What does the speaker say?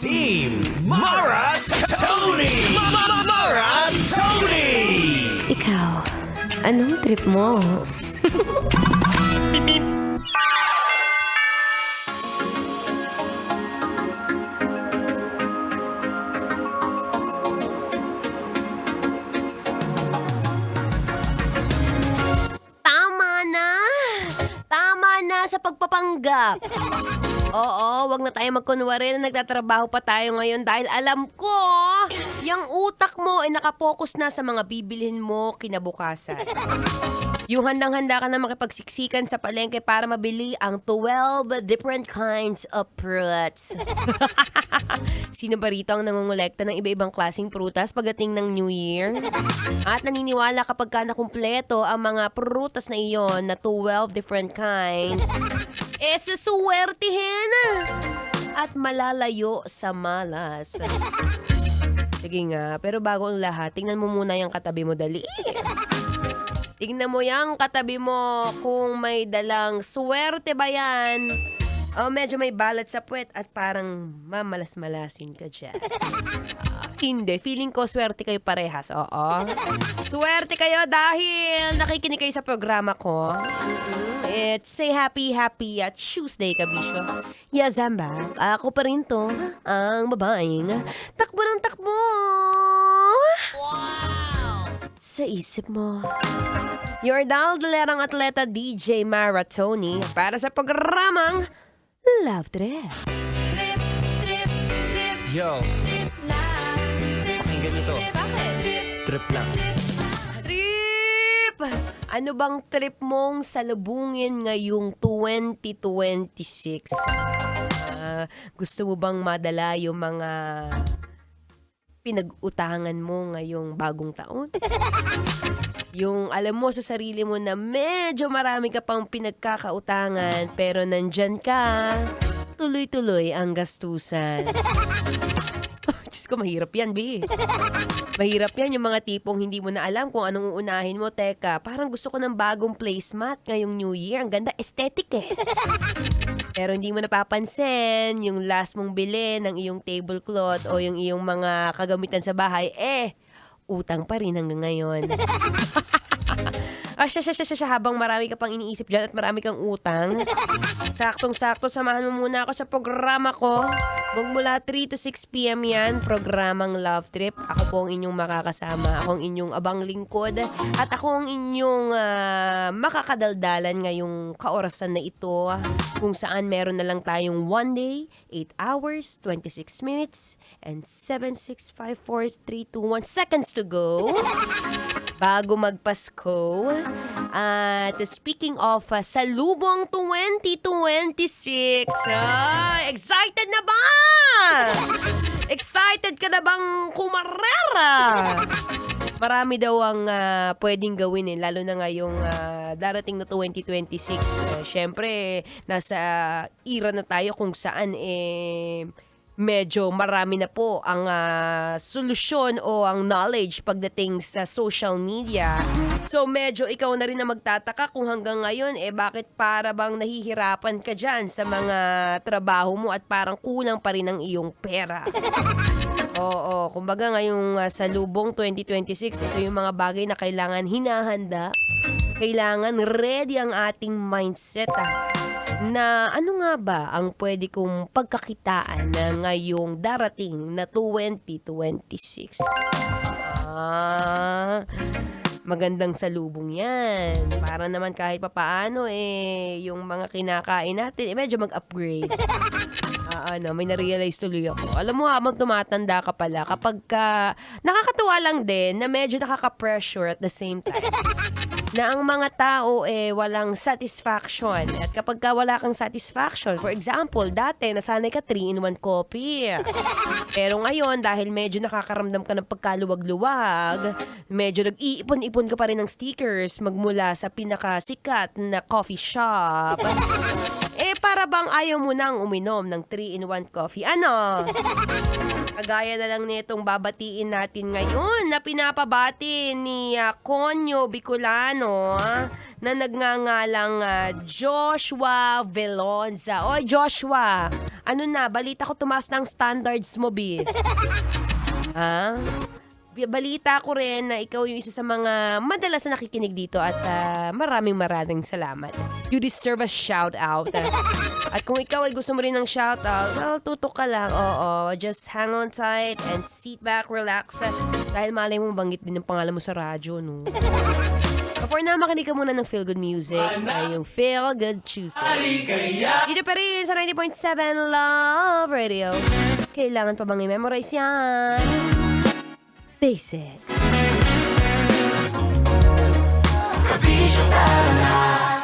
Team Maratoni! Maratoni! Ikaw, anong trip mo? Tama na! Tama na sa pagpapanggap. Oo, wag na tayo magkunwari na nagtatrabaho pa tayo ngayon dahil alam ko, yung utak mo ay nakapokus na sa mga bibilhin mo kinabukasan. Yung handang-handa ka na makipagsiksikan sa palengke para mabili ang 12 different kinds of fruits. Sino ba rito ang nangungulekta ng iba-ibang klaseng prutas pagdating ng New Year? At naniniwala kapag ka nakumpleto ang mga prutas na iyon na 12 different kinds, susuwertihin at malalayo sa malas. Sige nga, pero bago ang lahat, tingnan mo muna yung katabi mo, dali. Tingnan mo yung katabi mo kung may dalang swerte ba yan. O medyo may balat sa puwet at parang mamalas-malasin ka dyan. Hindi, feeling ko swerte kayo parehas, oo. Swerte kayo dahil nakikinig kayo sa programa ko. It's a happy Tuesday, kabisyo. Yazamba, ako pa rin to, ang babaeng takbo ng takbo. Wow! Sa isip mo. Your daldalerang atleta DJ Maratoni para sa programang Love Trip. Trip, trip, trip, Yo, trip lang. Trip, pakinggan nyo to. bakit? Trip, Trip lang. Trip! Ano bang trip mong salubungin ngayong 2026? Gusto mo bang madala yung mga pinag-utangan mo ngayong bagong taon? Yung alam mo sa sarili mo na medyo marami ka pang pinagkakautangan pero nandyan ka, tuloy-tuloy ang gastusan. Diyos ko, mahirap yan, B. Mahirap yan yung mga tipong hindi mo na alam kung anong uunahin mo. Teka, parang gusto ko ng bagong placemat ngayong New Year. Ang ganda, aesthetic eh. Pero hindi mo napapansin yung last mong bili ng iyong tablecloth o yung iyong mga kagamitan sa bahay, utang pa rin hanggang ngayon. Habang marami ka pang iniisip dyan at marami kang utang, saktong-sakto, samahan mo muna ako sa programa ko. Magmula 3 to 6 p.m. yan, programang Love Trip. Ako po ang inyong makakasama. Ako ang inyong abang lingkod. At ako ang inyong makakadaldalan ngayong kaorasan na ito. Kung saan meron na lang tayong 1 day, 8 hours, 26 minutes, and 7, 6, 5, 4, 3, 2, 1 seconds to go. Bago magpasko. At speaking of salubong 2026, excited na ba? Excited ka na bang kumarera? Marami daw ang pwedeng gawin lalo na ngayong darating na 2026. Syempre, nasa era na tayo kung saan medyo marami na po ang solusyon o ang knowledge pagdating sa social media. So medyo ikaw na rin na magtataka kung hanggang ngayon bakit para bang nahihirapan ka dyan sa mga trabaho mo at parang kulang pa rin ang iyong pera. Oo, kumbaga ngayong salubong 2026, ito yung mga bagay na kailangan hinahanda. Kailangan ready ang ating mindset na ano nga ba ang pwede kong pagkakitaan na ngayong darating na 2026. Magandang salubong yan. Para naman kahit papaano yung mga kinakain natin medyo mag-upgrade. May na-realize tuloy ako. Alam mo, habang tumatanda ka pala, kapag nakakatuwa lang din na medyo nakaka-pressure at the same time. Na ang mga tao walang satisfaction. At kapag wala kang satisfaction, for example, dati nasanay ka 3-in-1 coffee. Pero ngayon, dahil medyo nakakaramdam ka ng pagkaluwag-luwag, medyo nag-iipon-ipon ka pa rin ng stickers magmula sa pinakasikat na coffee shop. Para bang ayaw mo nang uminom ng 3-in-1 coffee? Ano? Kagaya na lang nitong babatiin natin ngayon na pinapabati ni Conyo Bicolano na nagngangalang Joshua Velonza. Oy Joshua, Ano na, balita ko tumaas ng standards mo, B. Ha? Balita ko rin na ikaw yung isa sa mga madalas na nakikinig dito at maraming salamat. You deserve a shout out. At kung ikaw ay gusto mo rin ng shout out, well, tutok ka lang. Oo, just hang on tight and sit back, relax. Dahil malay mo banggit din ang pangalan mo sa radyo, no? So for now, makinig ka muna ng Feel Good Music. Yung Feel Good Tuesday. Dito pa rin sa 90.7 Love Radio. Kailangan pa bang i-memorize yan? Basic. Kabisyo tara na.